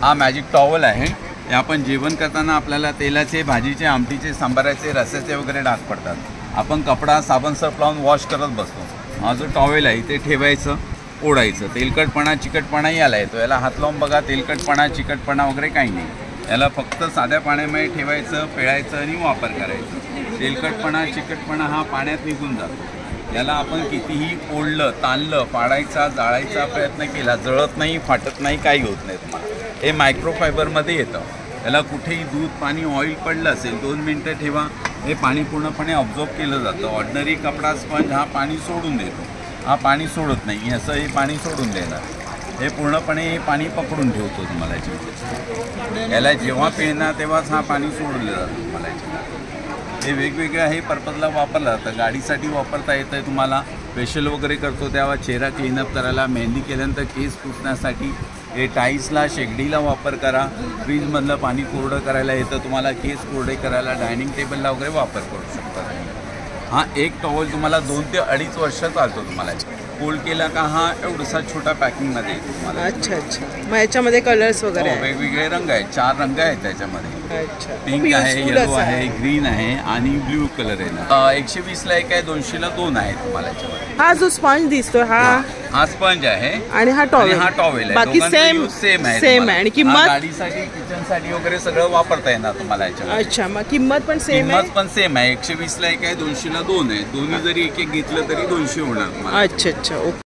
हा magic towel आहे। हे आपण जेवण करताना आपल्याला तेलाचे, भाजीचे, आमटीचे, सांबाराचे, रस्याचे वगैरे डाग पडतात, आपण कपडा साबण सर्फ लावून वॉश करत बसतो। हा जो टॉवेल आहे ते ठेवायचं, ओढायचं, तेलकटपणा चिकटपणा याला येतो, याला हात लावून बघा, तेलकटपणा चिकटपणा वगैरे काही नाही, याला फक्त साध्या पाण्यामध्ये ठेवायचं, पिळायचं आणि वापर करायचं। तेलकटपणा चिकटपणा हा पाण्यात निघून जातो। याला आपण कितीही ओढलं, ताणलं, पाडायचा, जाळायचा प्रयत्न केला, जळत नाही, फाटत नाही, काही होत नाही तुम्हाला। हे मायक्रोफायबरमध्ये येतं। याला कुठेही दूध, पाणी, ऑइल पडलं असेल 2 मिनटं ठेवा, हे पाणी पूर्णपणे ऑब्झॉर्ब केलं जातं। ऑर्डिनरी कपडा स्पंज हा पाणी सोडून देतो, हा पाणी सोडत नाही, असं हे पाणी सोडून देणार, हे पूर्णपणे हे पाणी पकडून ठेवतो तुम्हाला याच्यामध्ये। याला जेव्हा पिळणार तेव्हाच हा पाणी सोडलं जातं तुम्हाला याच्यामध्ये। हे वेगवेगळ्या हे पर्पजला वापरलं जातं, गाडीसाठी वापरता येतं तुम्हाला, फेशियल वगैरे करतो तेव्हा चेहरा क्लीनअप करायला, मेहंदी केल्यानंतर केस पुसण्यासाठी, हे टाईल्सला, शेगडीला वापर करा, फ्रीजमधलं पाणी कोरडं करायला येतं तुम्हाला, केस कोरडे करायला, डायनिंग टेबलला वगैरे वापर करू शकता। हा एक टॉवल तुम्हाला 2 ते 2.5 वर्ष चालतो तुम्हाला। फोल्ड केला का हा एवढसा छोटा पॅकिंगमध्ये येतो तुम्हाला। अच्छा अच्छा, मग याच्यामध्ये कलर्स वगैरे हो, वेगवेगळे रंग आहेत, 4 रंग आहेत त्याच्यामध्ये। अच्छा, पिंक आहे, येलो आहे, ग्रीन आहे आणि ब्ल्यू कलर आहे। 120ला एक आहे, 200ला 2 आहे तुम्हाला याच्यामध्ये। हा जो स्पंज दिसतोय हा स्पंज आहे आणि हा टॉवेल आहे, बाकी सेम आहे आणि किंमत गाडीसाठी, किचनसाठी वगैरे सगळं वापरता येणार तुम्हाला याच्यामध्ये। अच्छा, मग किंमत पण सेम आहे? किंमत पण सेम आहे, 120ला एक आहे, 200ला 2 आहे, दोन्ही जरी एक एक घेतलं तरी 200 होणार तुम्हाला। अच्छा अच्छा, ओके।